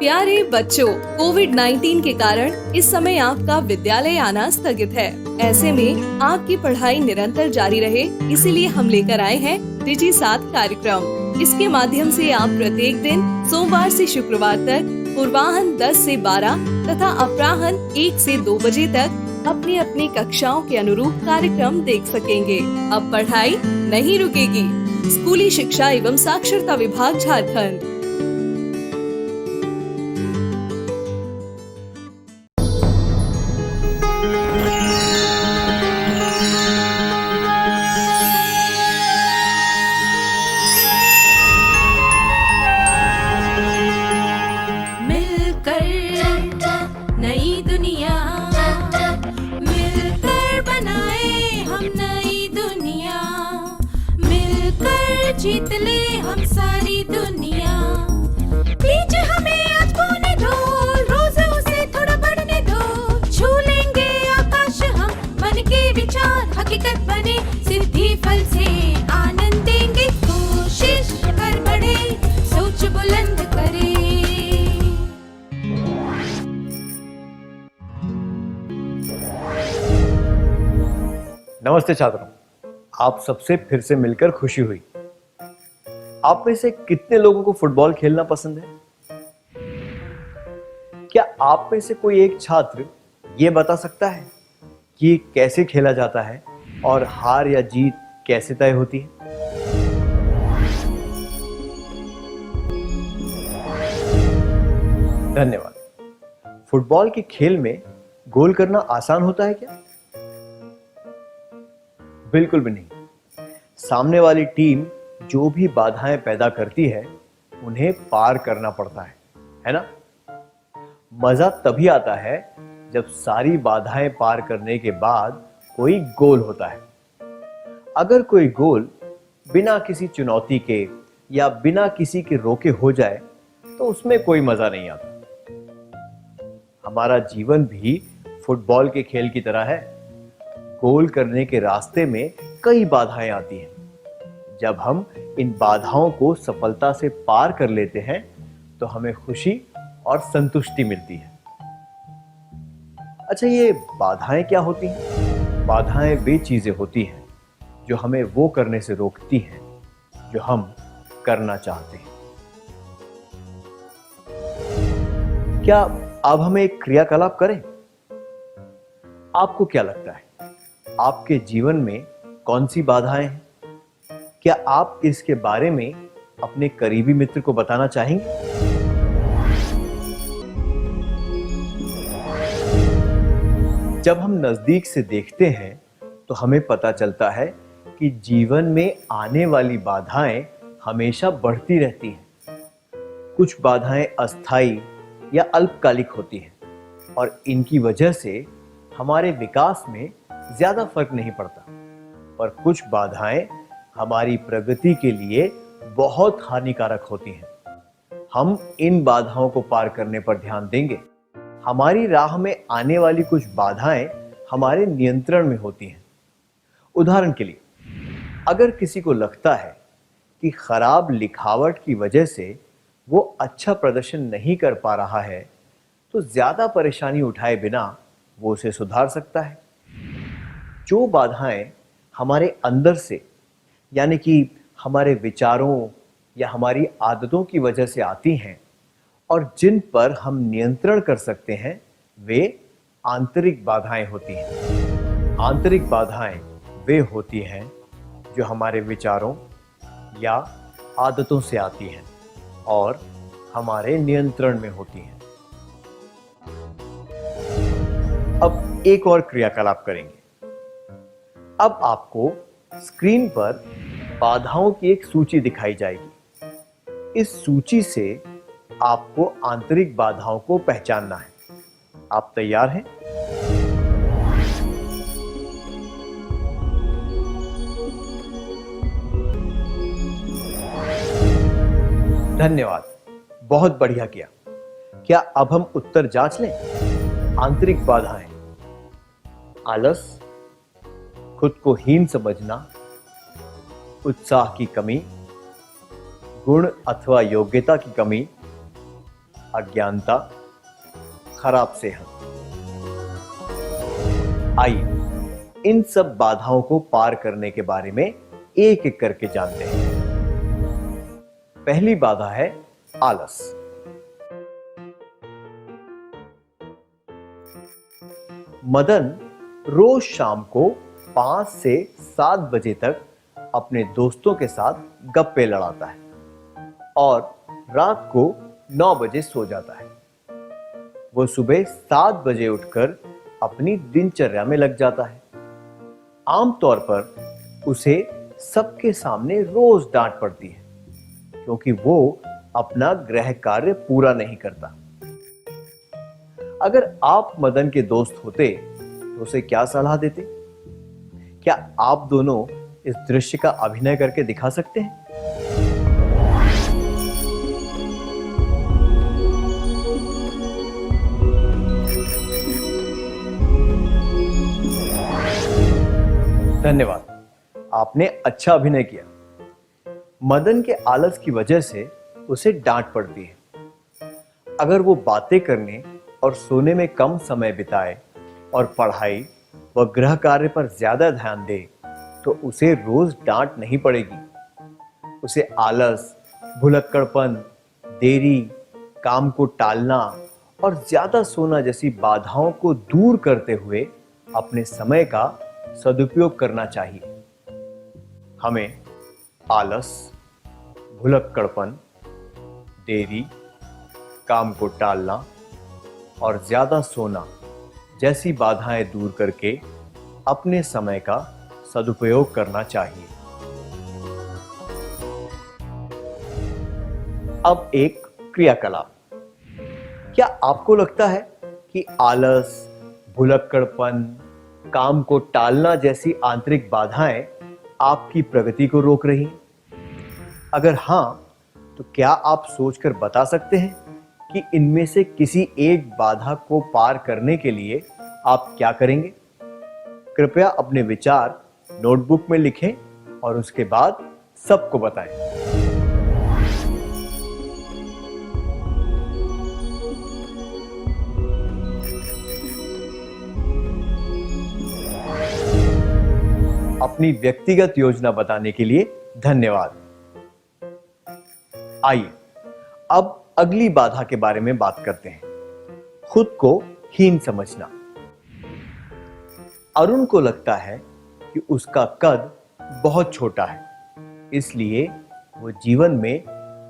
प्यारे बच्चों, कोविड-19 के कारण इस समय आपका विद्यालय आना स्थगित है। ऐसे में आपकी पढ़ाई निरंतर जारी रहे, इसीलिए हम लेकर आए हैं डिजी साथ कार्यक्रम। इसके माध्यम से आप प्रत्येक दिन सोमवार से शुक्रवार तक पूर्वाह्न 10 से 12 तथा अपराह्न 1 से 2 बजे तक अपनी अपनी कक्षाओं के अनुरूप कार्यक्रम देख सकेंगे। अब पढ़ाई नहीं रुकेगी। स्कूली शिक्षा एवं साक्षरता विभाग झारखंड। जीत ले हम सारी दुनिया। लीजिए हमें आज बोने दो, रोज उसे थोड़ा बढ़ने दो। छू लेंगे आकाश हम, मन के विचार हकीकत बने। सिद्धि फल से आनंद देंगे, कोशिश कर बढ़े, सोच बुलंद करे। नमस्ते छात्रों, आप सबसे फिर से मिलकर खुशी हुई। आप में से कितने लोगों को फुटबॉल खेलना पसंद है? क्या आप में से कोई एक छात्र ये बता सकता है कि कैसे खेला जाता है और हार या जीत कैसे तय होती है? धन्यवाद। फुटबॉल के खेल में गोल करना आसान होता है क्या? बिल्कुल भी नहीं। सामने वाली टीम जो भी बाधाएं पैदा करती है उन्हें पार करना पड़ता है ना? मजा तभी आता है जब सारी बाधाएं पार करने के बाद कोई गोल होता है। अगर कोई गोल बिना किसी चुनौती के या बिना किसी के रोके हो जाए तो उसमें कोई मजा नहीं आता। हमारा जीवन भी फुटबॉल के खेल की तरह है। गोल करने के रास्ते में कई बाधाएं आती हैं। जब हम इन बाधाओं को सफलता से पार कर लेते हैं तो हमें खुशी और संतुष्टि मिलती है। अच्छा, ये बाधाएं क्या होती हैं? बाधाएं वे चीजें होती हैं जो हमें वो करने से रोकती हैं जो हम करना चाहते हैं। क्या अब हम एक क्रियाकलाप करें? आपको क्या लगता है, आपके जीवन में कौन सी बाधाएं हैं? क्या आप इसके बारे में अपने करीबी मित्र को बताना चाहेंगे? जब हम नजदीक से देखते हैं तो हमें पता चलता है कि जीवन में आने वाली बाधाएं हमेशा बढ़ती रहती हैं। कुछ बाधाएं अस्थायी या अल्पकालिक होती हैं और इनकी वजह से हमारे विकास में ज्यादा फर्क नहीं पड़ता, पर कुछ बाधाएं हमारी प्रगति के लिए बहुत हानिकारक होती हैं। हम इन बाधाओं को पार करने पर ध्यान देंगे। हमारी राह में आने वाली कुछ बाधाएं हमारे नियंत्रण में होती हैं। उदाहरण के लिए, अगर किसी को लगता है कि खराब लिखावट की वजह से वो अच्छा प्रदर्शन नहीं कर पा रहा है, तो ज्यादा परेशानी उठाए बिना वो उसे सुधार सकता है। जो बाधाएं हमारे अंदर से, यानी कि हमारे विचारों या हमारी आदतों की वजह से आती हैं और जिन पर हम नियंत्रण कर सकते हैं, वे आंतरिक बाधाएं होती हैं। आंतरिक बाधाएं वे होती हैं जो हमारे विचारों या आदतों से आती हैं और हमारे नियंत्रण में होती हैं। अब एक और क्रियाकलाप करेंगे। अब आपको स्क्रीन पर बाधाओं की एक सूची दिखाई जाएगी। इस सूची से आपको आंतरिक बाधाओं को पहचानना है। आप तैयार हैं? धन्यवाद, बहुत बढ़िया किया। क्या अब हम उत्तर जांच लें? आंतरिक बाधाएं: आलस, खुद को हीन समझना, उत्साह की कमी, गुण अथवा योग्यता की कमी, अज्ञानता, खराब सेहत। आइए इन सब बाधाओं को पार करने के बारे में एक एक करके जानते हैं। पहली बाधा है आलस। मदन रोज शाम को 5 से 7 बजे तक अपने दोस्तों के साथ गप्पे लड़ाता है और रात को 9 बजे सो जाता है। वो सुबह 7 बजे उठकर अपनी दिनचर्या में लग जाता है। आमतौर पर उसे सबके सामने रोज डांट पड़ती है क्योंकि वो अपना गृह कार्य पूरा नहीं करता। अगर आप मदन के दोस्त होते तो उसे क्या सलाह देते? क्या आप दोनों इस दृश्य का अभिनय करके दिखा सकते हैं? धन्यवाद, आपने अच्छा अभिनय किया। मदन के आलस की वजह से उसे डांट पड़ती है। अगर वो बातें करने और सोने में कम समय बिताए और पढ़ाई व गृह कार्य पर ज्यादा ध्यान दे तो उसे रोज डांट नहीं पड़ेगी। उसे आलस, भुलक्कड़पन, देरी, काम को टालना और ज्यादा सोना जैसी बाधाओं को दूर करते हुए अपने समय का सदुपयोग करना चाहिए। हमें आलस, भुलक्कड़पन, देरी, काम को टालना और ज्यादा सोना जैसी बाधाएं दूर करके अपने समय का सदुपयोग करना चाहिए। अब एक क्रियाकलाप। क्या आपको लगता है कि आलस, भुलक्कड़पन, काम को टालना जैसी आंतरिक बाधाएं आपकी प्रगति को रोक रही हैं? अगर हां, तो क्या आप सोचकर बता सकते हैं कि इनमें से किसी एक बाधा को पार करने के लिए आप क्या करेंगे? कृपया अपने विचार नोटबुक में लिखें और उसके बाद सबको बताएं। अपनी व्यक्तिगत योजना बताने के लिए धन्यवाद। आइए अब अगली बाधा के बारे में बात करते हैं, खुद को हीन समझना। अरुण को लगता है कि उसका कद बहुत छोटा है, इसलिए वो जीवन में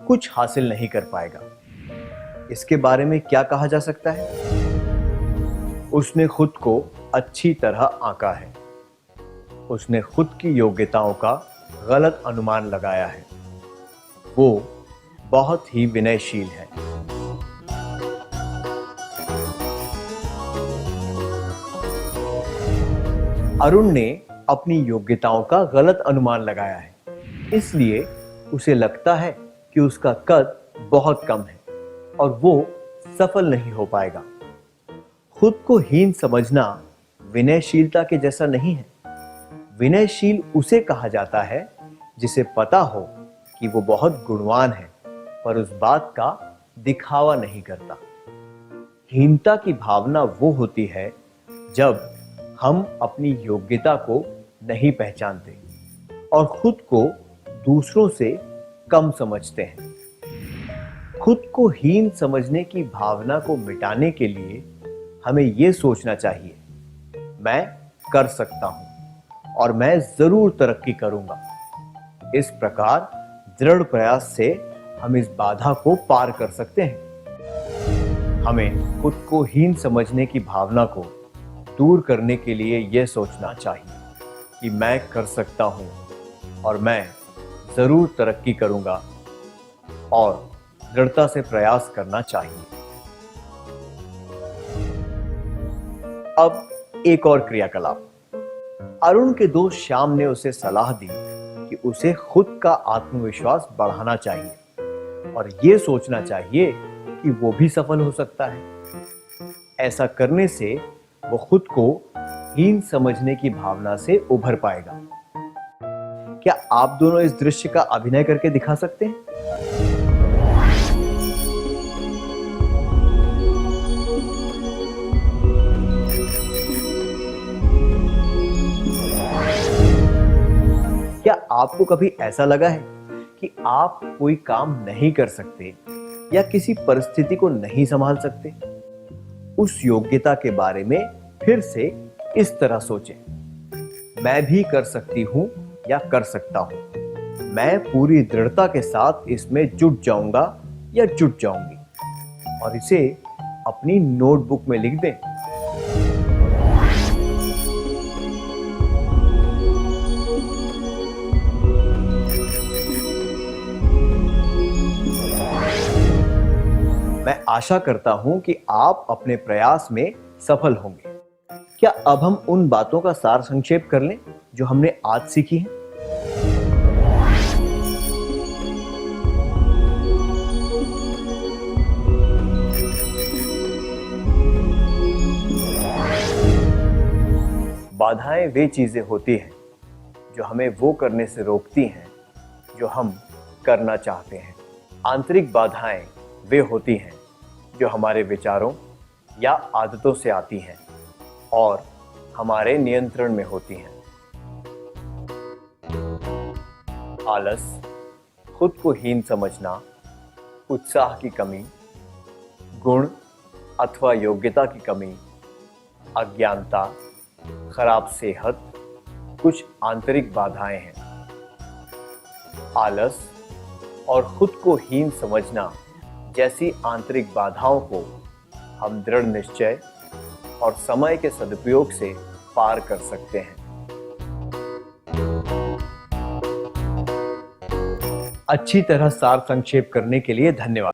कुछ हासिल नहीं कर पाएगा। इसके बारे में क्या कहा जा सकता है? उसने खुद को अच्छी तरह आंका है। उसने खुद की योग्यताओं का गलत अनुमान लगाया है। वो बहुत ही विनयशील है। अरुण ने अपनी योग्यताओं का गलत अनुमान लगाया है, इसलिए उसे लगता है कि उसका कद बहुत कम है और वो सफल नहीं हो पाएगा। खुद को हीन समझना विनयशीलता के जैसा नहीं है। विनयशील उसे कहा जाता है जिसे पता हो कि वो बहुत गुणवान है पर उस बात का दिखावा नहीं करता। हीनता की भावना वो होती है जब हम अपनी योग्यता को नहीं पहचानते और खुद को दूसरों से कम समझते हैं। खुद को हीन समझने की भावना को मिटाने के लिए हमें यह सोचना चाहिए, मैं कर सकता हूं और मैं जरूर तरक्की करूंगा। इस प्रकार दृढ़ प्रयास से हम इस बाधा को पार कर सकते हैं। हमें खुद को हीन समझने की भावना को दूर करने के लिए यह सोचना चाहिए कि मैं कर सकता हूं और मैं जरूर तरक्की करूंगा और दृढ़ता से प्रयास करना चाहिए। अब एक और क्रियाकलाप। अरुण के दोस्त श्याम ने उसे सलाह दी कि उसे खुद का आत्मविश्वास बढ़ाना चाहिए और यह सोचना चाहिए कि वो भी सफल हो सकता है। ऐसा करने से वो खुद को हीन समझने की भावना से उभर पाएगा। क्या आप दोनों इस दृश्य का अभिनय करके दिखा सकते हैं? आपको कभी ऐसा लगा है कि आप कोई काम नहीं कर सकते या किसी परिस्थिति को नहीं संभाल सकते? उस योग्यता के बारे में फिर से इस तरह सोचें, मैं भी कर सकती हूं या कर सकता हूं। मैं पूरी दृढ़ता के साथ इसमें जुट जाऊंगा या जुट जाऊंगी, और इसे अपनी नोटबुक में लिख दें। मैं आशा करता हूं कि आप अपने प्रयास में सफल होंगे। क्या अब हम उन बातों का सार संक्षेप कर लें जो हमने आज सीखी हैं? बाधाएं वे चीजें होती हैं जो हमें वो करने से रोकती हैं जो हम करना चाहते हैं। आंतरिक बाधाएं वे होती हैं जो हमारे विचारों या आदतों से आती हैं और हमारे नियंत्रण में होती हैं। आलस, खुद को हीन समझना, उत्साह की कमी, गुण अथवा योग्यता की कमी, अज्ञानता, खराब सेहत कुछ आंतरिक बाधाएं हैं। आलस और खुद को हीन समझना जैसी आंतरिक बाधाओं को हम दृढ़ निश्चय और समय के सदुपयोग से पार कर सकते हैं। अच्छी तरह सार संक्षेप करने के लिए धन्यवाद।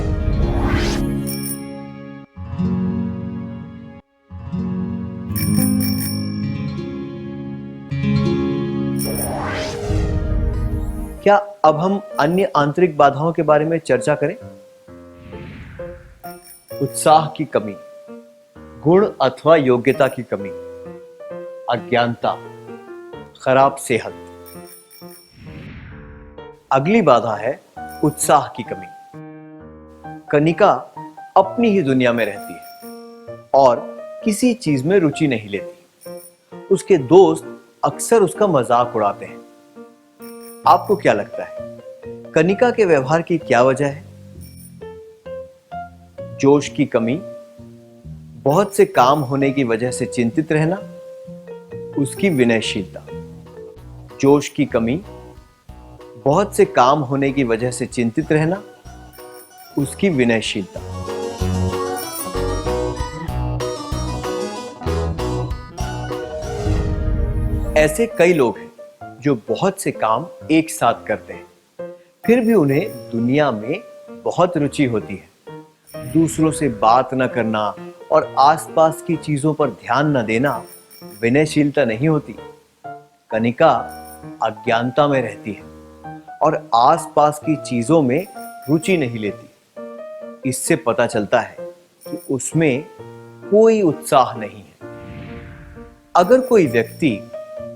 क्या अब हम अन्य आंतरिक बाधाओं के बारे में चर्चा करें? उत्साह की कमी, गुण अथवा योग्यता की कमी, अज्ञानता, खराब सेहत। अगली बाधा है उत्साह की कमी। कनिका अपनी ही दुनिया में रहती है और किसी चीज में रुचि नहीं लेती। उसके दोस्त अक्सर उसका मजाक उड़ाते हैं। आपको क्या लगता है, कनिका के व्यवहार की क्या वजह है? जोश की कमी, बहुत से काम होने की वजह से चिंतित रहना, उसकी विनयशीलता। जोश की कमी, बहुत से काम होने की वजह से चिंतित रहना, उसकी विनयशीलता। ऐसे कई लोग हैं जो बहुत से काम एक साथ करते हैं, फिर भी उन्हें दुनिया में बहुत रुचि होती है। दूसरों से बात न करना और आसपास की चीजों पर ध्यान न देना विनयशीलता नहीं होती। कनिका अज्ञानता में रहती है और आसपास की चीजों में रुचि नहीं लेती। इससे पता चलता है कि उसमें कोई उत्साह नहीं है। अगर कोई व्यक्ति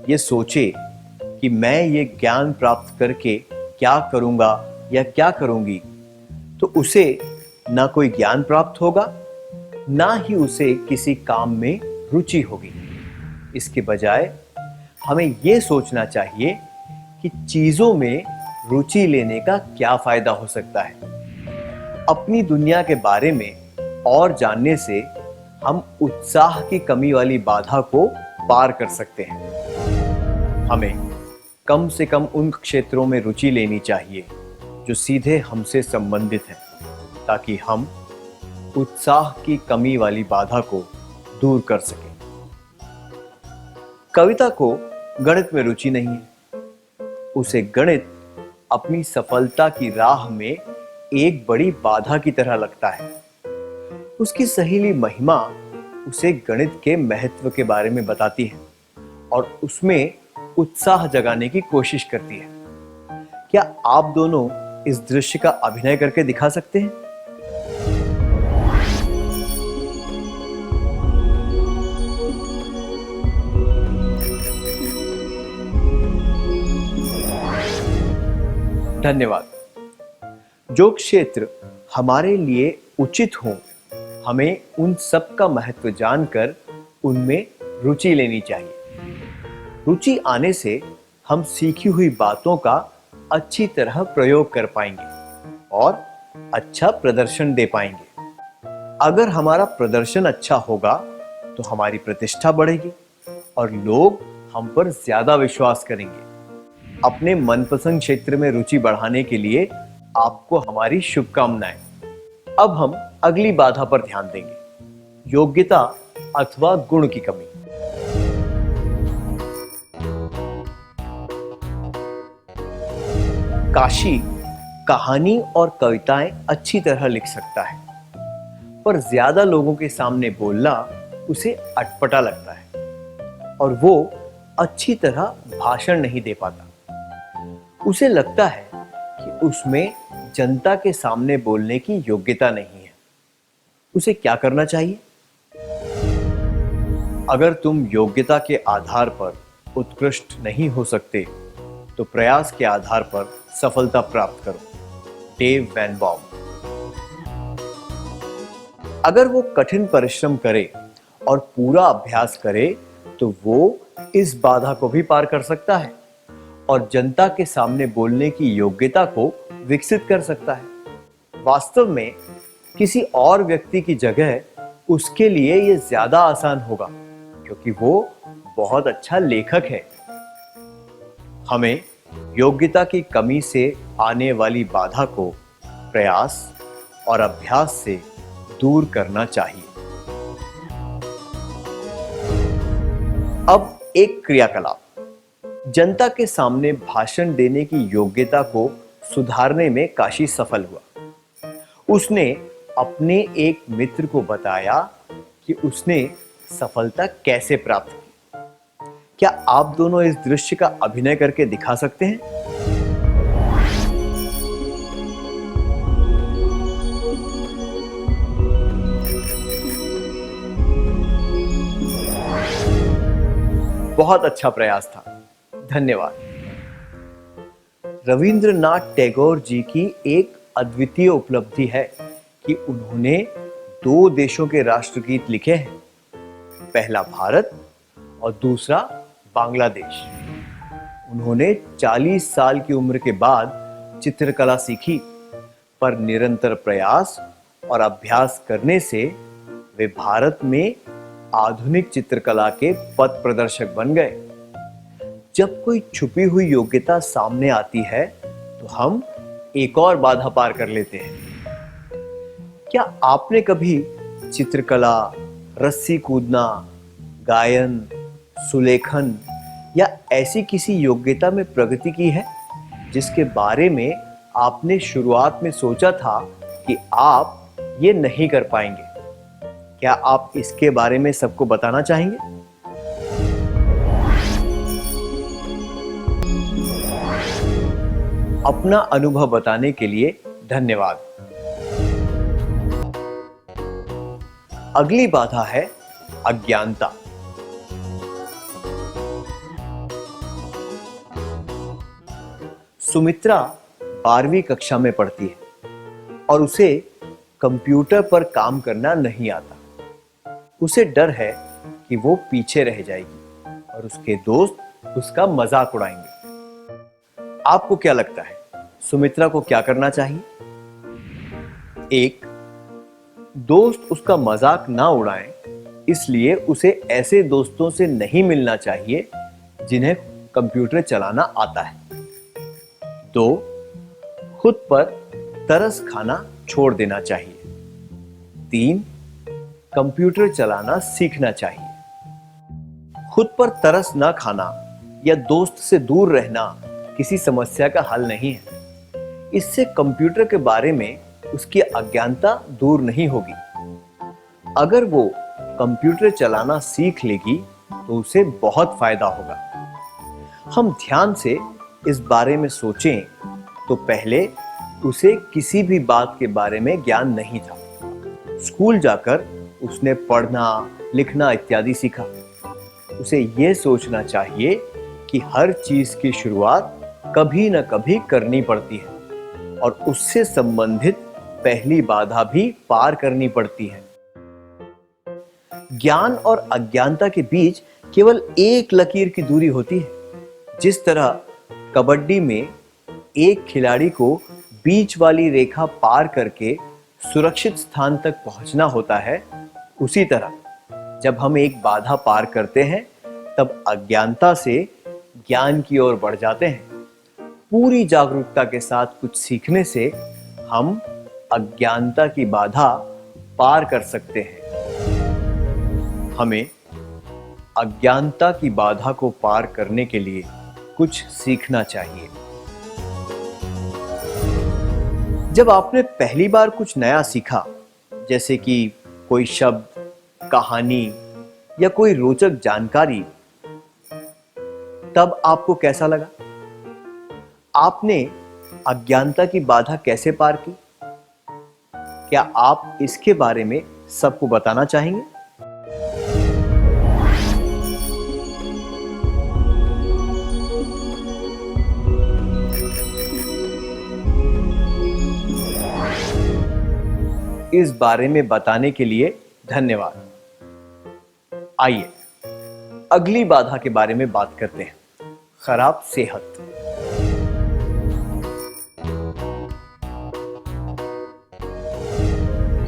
ये सोचे कि मैं ये ज्ञान प्राप्त करके क्या करूंगा या क्या करूंगी, तो उसे ना कोई ज्ञान प्राप्त होगा, ना ही उसे किसी काम में रुचि होगी। इसके बजाय हमें यह सोचना चाहिए कि चीजों में रुचि लेने का क्या फायदा हो सकता है। अपनी दुनिया के बारे में और जानने से हम उत्साह की कमी वाली बाधा को पार कर सकते हैं। हमें कम से कम उन क्षेत्रों में रुचि लेनी चाहिए जो सीधे हमसे संबंधित हैं, ताकि हम उत्साह की कमी वाली बाधा को दूर कर सकें। कविता को गणित में रुचि नहीं है। उसे गणित अपनी सफलता की राह में एक बड़ी बाधा की तरह लगता है। उसकी सहेली महिमा उसे गणित के महत्व के बारे में बताती है और उसमें उत्साह जगाने की कोशिश करती है। क्या आप दोनों इस दृश्य का अभिनय करके दिखा सकते हैं? धन्यवाद। जो क्षेत्र हमारे लिए उचित हो, हमें उन सब का महत्व जानकर उनमें रुचि लेनी चाहिए। रुचि आने से हम सीखी हुई बातों का अच्छी तरह प्रयोग कर पाएंगे और अच्छा प्रदर्शन दे पाएंगे। अगर हमारा प्रदर्शन अच्छा होगा तो हमारी प्रतिष्ठा बढ़ेगी और लोग हम पर ज्यादा विश्वास करेंगे। अपने मनपसंद क्षेत्र में रुचि बढ़ाने के लिए आपको हमारी शुभकामनाएं। अब हम अगली बाधा पर ध्यान देंगे, योग्यता अथवा गुण की कमी। काशी कहानी और कविताएं अच्छी तरह लिख सकता है, पर ज्यादा लोगों के सामने बोलना उसे अटपटा लगता है और वो अच्छी तरह भाषण नहीं दे पाता। उसे लगता है कि उसमें जनता के सामने बोलने की योग्यता नहीं है। उसे क्या करना चाहिए? अगर तुम योग्यता के आधार पर उत्कृष्ट नहीं हो सकते तो प्रयास के आधार पर सफलता प्राप्त करो। Dave Van Baum. अगर वो कठिन परिश्रम करे और पूरा अभ्यास करे तो वो इस बाधा को भी पार कर सकता है और जनता के सामने बोलने की योग्यता को विकसित कर सकता है। वास्तव में किसी और व्यक्ति की जगह उसके लिए यह ज्यादा आसान होगा क्योंकि वो बहुत अच्छा लेखक है। हमें योग्यता की कमी से आने वाली बाधा को प्रयास और अभ्यास से दूर करना चाहिए। अब एक क्रियाकलाप। जनता के सामने भाषण देने की योग्यता को सुधारने में काशी सफल हुआ। उसने अपने एक मित्र को बताया कि उसने सफलता कैसे प्राप्त की। क्या आप दोनों इस दृश्य का अभिनय करके दिखा सकते हैं? बहुत अच्छा प्रयास था, धन्यवाद। रविंद्रनाथ टैगोर जी की एक अद्वितीय उपलब्धि है कि उन्होंने 2 देशों के राष्ट्रगीत लिखे हैं, पहला भारत और दूसरा बांग्लादेश। उन्होंने 40 साल की उम्र के बाद चित्रकला सीखी, पर निरंतर प्रयास और अभ्यास करने से वे भारत में आधुनिक चित्रकला के पथ प्रदर्शक बन गए। जब कोई छुपी हुई योग्यता सामने आती है तो हम एक और बाधा पार कर लेते हैं। क्या आपने कभी चित्रकला, रस्सी कूदना, गायन, सुलेखन या ऐसी किसी योग्यता में प्रगति की है जिसके बारे में आपने शुरुआत में सोचा था कि आप ये नहीं कर पाएंगे? क्या आप इसके बारे में सबको बताना चाहेंगे? अपना अनुभव बताने के लिए धन्यवाद। अगली बाधा है अज्ञानता। सुमित्रा 12वीं कक्षा में पढ़ती है और उसे कंप्यूटर पर काम करना नहीं आता। उसे डर है कि वो पीछे रह जाएगी और उसके दोस्त उसका मजाक उड़ाएंगे। आपको क्या लगता है, सुमित्रा को क्या करना चाहिए? 1. दोस्त उसका मजाक ना उड़ाएं, इसलिए उसे ऐसे दोस्तों से नहीं मिलना चाहिए जिन्हें कंप्यूटर चलाना आता है। 2. खुद पर तरस खाना छोड़ देना चाहिए। 3. कंप्यूटर चलाना सीखना चाहिए। खुद पर तरस ना खाना या दोस्त से दूर रहना किसी समस्या का हल नहीं है। इससे कंप्यूटर के बारे में उसकी अज्ञानता दूर नहीं होगी। अगर वो कंप्यूटर चलाना सीख लेगी तो उसे बहुत फायदा होगा। हम ध्यान से इस बारे में सोचें तो पहले उसे किसी भी बात के बारे में ज्ञान नहीं था। स्कूल जाकर उसने पढ़ना, लिखना इत्यादि सीखा। उसे यह सोचना चाहिए कि हर चीज की शुरुआत कभी न कभी करनी पड़ती है और उससे संबंधित पहली बाधा भी पार करनी पड़ती है। ज्ञान और अज्ञानता के बीच केवल एक लकीर की दूरी होती है। जिस तरह कबड्डी में एक खिलाड़ी को बीच वाली रेखा पार करके सुरक्षित स्थान तक पहुंचना होता है, उसी तरह जब हम एक बाधा पार करते हैं तब अज्ञानता से ज्ञान की ओर बढ़ जाते हैं। पूरी जागरूकता के साथ कुछ सीखने से हम अज्ञानता की बाधा पार कर सकते हैं। हमें अज्ञानता की बाधा को पार करने के लिए कुछ सीखना चाहिए। जब आपने पहली बार कुछ नया सीखा, जैसे कि कोई शब्द, कहानी या कोई रोचक जानकारी, तब आपको कैसा लगा? आपने अज्ञानता की बाधा कैसे पार की? क्या आप इसके बारे में सबको बताना चाहेंगे? इस बारे में बताने के लिए धन्यवाद। आइए अगली बाधा के बारे में बात करते हैं, खराब सेहत।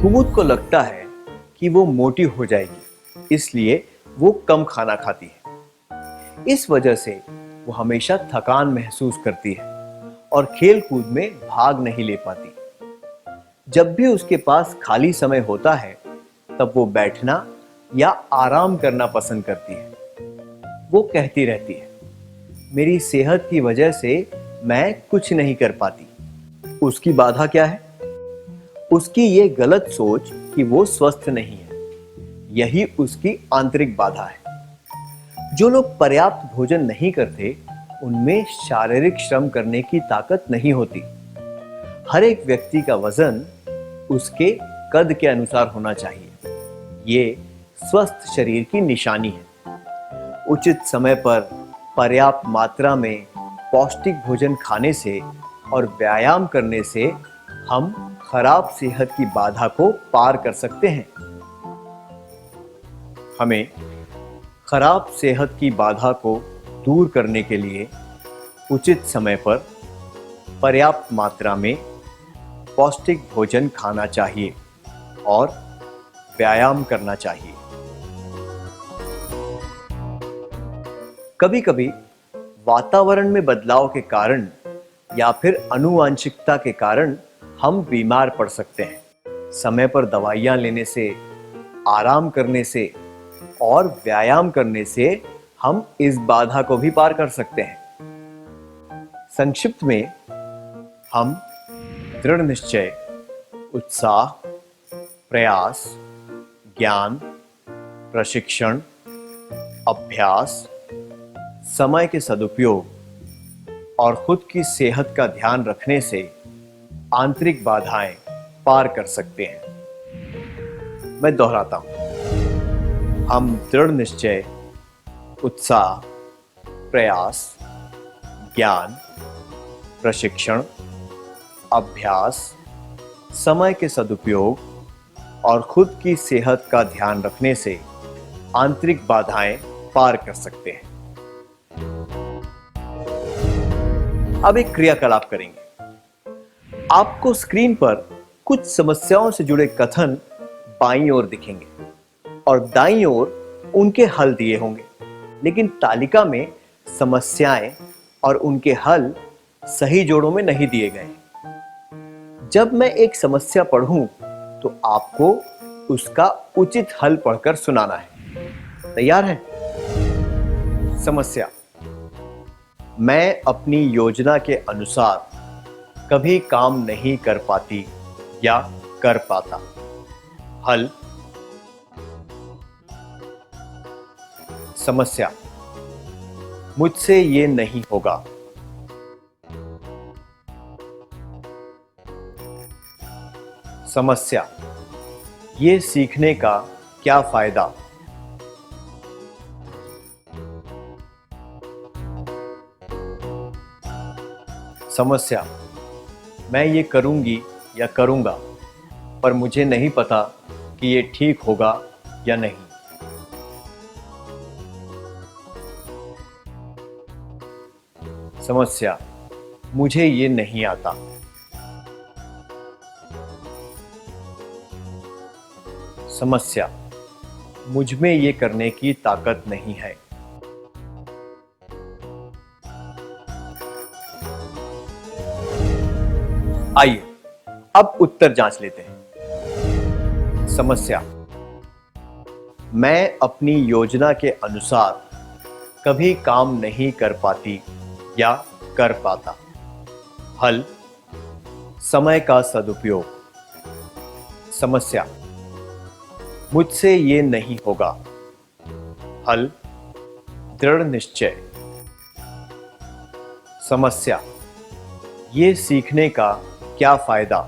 कुमुद को लगता है कि वो मोटी हो जाएगी, इसलिए वो कम खाना खाती है। इस वजह से वो हमेशा थकान महसूस करती है और खेल कूद में भाग नहीं ले पाती। जब भी उसके पास खाली समय होता है तब वो बैठना या आराम करना पसंद करती है। वो कहती रहती है, मेरी सेहत की वजह से मैं कुछ नहीं कर पाती। उसकी बाधा क्या है? उसकी ये गलत सोच कि वो स्वस्थ नहीं है, यही उसकी आंतरिक बाधा है। जो लोग पर्याप्त भोजन नहीं करते, उनमें शारीरिक श्रम करने की ताकत नहीं होती। हर एक व्यक्ति का वजन उसके कद के अनुसार होना चाहिए। ये स्वस्थ शरीर की निशानी है। उचित समय पर पर्याप्त मात्रा में पौष्टिक भोजन खाने से और व्यायाम करने से हम खराब सेहत की बाधा को पार कर सकते हैं। हमें खराब सेहत की बाधा को दूर करने के लिए उचित समय पर पर्याप्त मात्रा में पौष्टिक भोजन खाना चाहिए और व्यायाम करना चाहिए। कभी-कभी वातावरण में बदलाव के कारण या फिर आनुवंशिकता के कारण हम बीमार पड़ सकते हैं। समय पर दवाइयां लेने से, आराम करने से और व्यायाम करने से हम इस बाधा को भी पार कर सकते हैं। संक्षिप्त में हम दृढ़ निश्चय, उत्साह, प्रयास, ज्ञान, प्रशिक्षण, अभ्यास, समय के सदुपयोग और खुद की सेहत का ध्यान रखने से आंतरिक बाधाएं पार कर सकते हैं। मैं दोहराता हूं, हम दृढ़ निश्चय, उत्साह, प्रयास, ज्ञान, प्रशिक्षण, अभ्यास, समय के सदुपयोग और खुद की सेहत का ध्यान रखने से आंतरिक बाधाएं पार कर सकते हैं। अब एक क्रियाकलाप करेंगे। आपको स्क्रीन पर कुछ समस्याओं से जुड़े कथन बाईं ओर दिखेंगे और दाईं ओर उनके हल दिए होंगे, लेकिन तालिका में समस्याएं और उनके हल सही जोड़ों में नहीं दिए गए। जब मैं एक समस्या पढ़ूं तो आपको उसका उचित हल पढ़कर सुनाना है। तैयार हैं? समस्या: मैं अपनी योजना के अनुसार कभी काम नहीं कर पाती या कर पाता। हल: समस्या: मुझसे ये नहीं होगा। समस्या: ये सीखने का क्या फायदा? समस्या: मैं ये करूंगी या करूंगा, पर मुझे नहीं पता कि ये ठीक होगा या नहीं। समस्या, मुझे ये नहीं आता। समस्या, मुझ में ये करने की ताकत नहीं है। आइए अब उत्तर जांच लेते हैं। समस्या, मैं अपनी योजना के अनुसार कभी काम नहीं कर पाती या कर पाता। हल, समय का सदुपयोग। समस्या, मुझसे ये नहीं होगा। हल, दृढ़ निश्चय। समस्या, ये सीखने का क्या फायदा?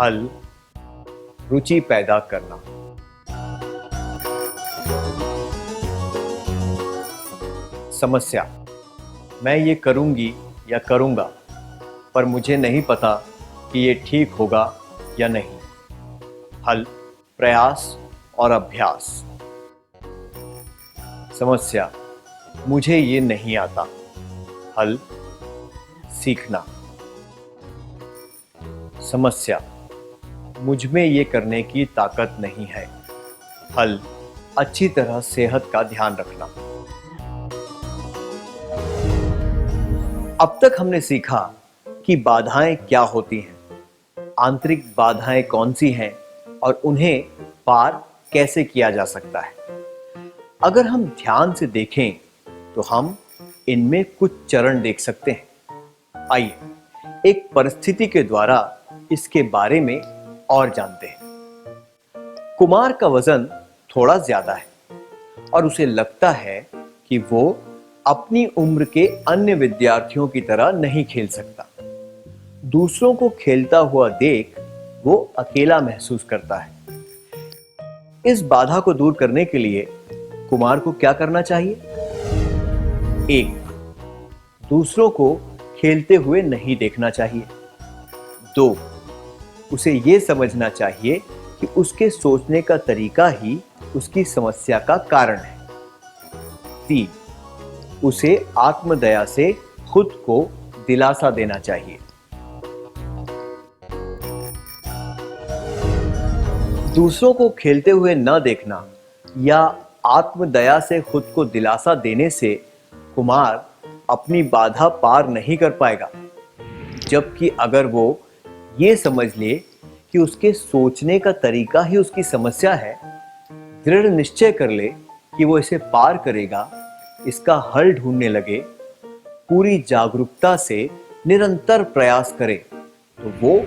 हल, रुचि पैदा करना। समस्या, मैं ये करूंगी या करूंगा, पर मुझे नहीं पता कि ये ठीक होगा या नहीं। हल, प्रयास और अभ्यास। समस्या, मुझे ये नहीं आता। हल, सीखना। समस्या, मुझ में ये करने की ताकत नहीं है। हल, अच्छी तरह सेहत का ध्यान रखना। अब तक हमने सीखा कि बाधाएं क्या होती हैं, आंतरिक बाधाएं कौन सी हैं और उन्हें पार कैसे किया जा सकता है। अगर हम ध्यान से देखें तो हम इनमें कुछ चरण देख सकते हैं। आइए एक परिस्थिति के द्वारा इसके बारे में और जानते हैं। कुमार का वजन थोड़ा ज्यादा है और उसे लगता है कि वो अपनी उम्र के अन्य विद्यार्थियों की तरह नहीं खेल सकता। दूसरों को खेलता हुआ देख वो अकेला महसूस करता है। इस बाधा को दूर करने के लिए कुमार को क्या करना चाहिए? 1. दूसरों को खेलते हुए नहीं देखना चाहिए। 2. उसे यह समझना चाहिए कि उसके सोचने का तरीका ही उसकी समस्या का कारण है। 3. उसे आत्मदया से खुद को दिलासा देना चाहिए। दूसरों को खेलते हुए न देखना या आत्मदया से खुद को दिलासा देने से कुमार अपनी बाधा पार नहीं कर पाएगा। जबकि अगर वो ये समझ ले कि उसके सोचने का तरीका ही उसकी समस्या है, दृढ़ निश्चय कर ले कि वो इसे पार करेगा, इसका हल ढूंढने लगे, पूरी जागरूकता से निरंतर प्रयास करे, तो वो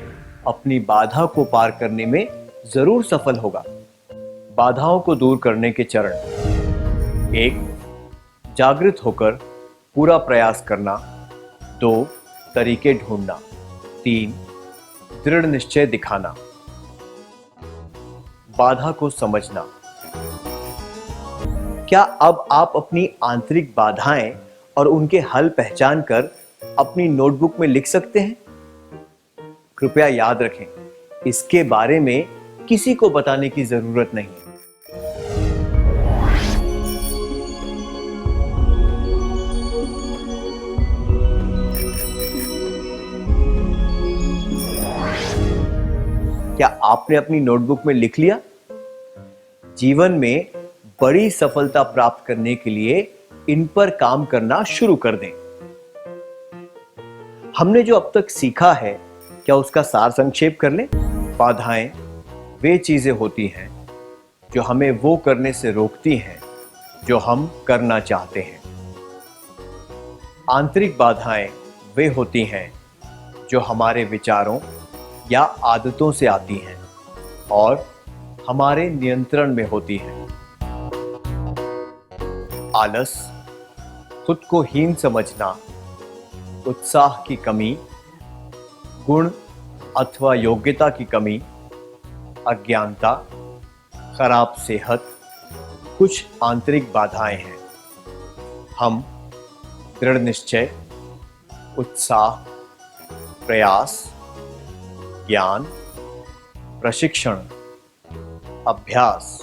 अपनी बाधा को पार करने में जरूर सफल होगा। बाधाओं को दूर करने के चरण। 1. जागृत होकर पूरा प्रयास करना। 2. तरीके ढूंढना। 3. दृढ़ निश्चय दिखाना। बाधा को समझना। क्या अब आप अपनी आंतरिक बाधाएं और उनके हल पहचान कर अपनी नोटबुक में लिख सकते हैं? कृपया याद रखें, इसके बारे में किसी को बताने की जरूरत नहीं है। क्या आपने अपनी नोटबुक में लिख लिया? जीवन में बड़ी सफलता प्राप्त करने के लिए इन पर काम करना शुरू कर दें। हमने जो अब तक सीखा है, क्या उसका सार संक्षेप कर लें? बाधाएं वे चीजें होती हैं जो हमें वो करने से रोकती हैं जो हम करना चाहते हैं। आंतरिक बाधाएं वे होती हैं जो हमारे विचारों या आदतों से आती हैं और हमारे नियंत्रण में होती हैं। आलस, खुद को हीन समझना, उत्साह की कमी, गुण अथवा योग्यता की कमी, अज्ञानता, खराब सेहत कुछ आंतरिक बाधाएं हैं। हम दृढ़ निश्चय, उत्साह, प्रयास, ज्ञान, प्रशिक्षण, अभ्यास,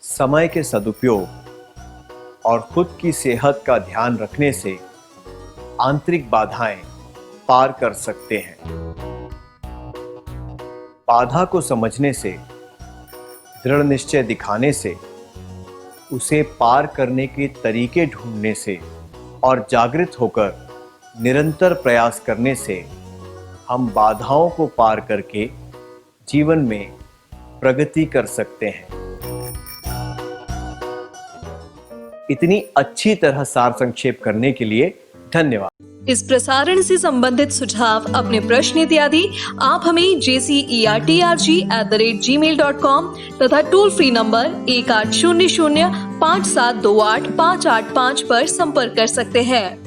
समय के सदुपयोग और खुद की सेहत का ध्यान रखने से आंतरिक बाधाएं पार कर सकते हैं। बाधा को समझने से, दृढ़ निश्चय दिखाने से, उसे पार करने के तरीके ढूंढने से और जागृत होकर निरंतर प्रयास करने से हम बाधाओं को पार करके जीवन में प्रगति कर सकते हैं। इतनी अच्छी तरह सार संक्षेप करने के लिए धन्यवाद। इस प्रसारण से संबंधित सुझाव, अपने प्रश्न इत्यादि आप हमें jcertrg@gmail.com तथा टोल फ्री नंबर 1800 5728 585 पर संपर्क कर सकते हैं।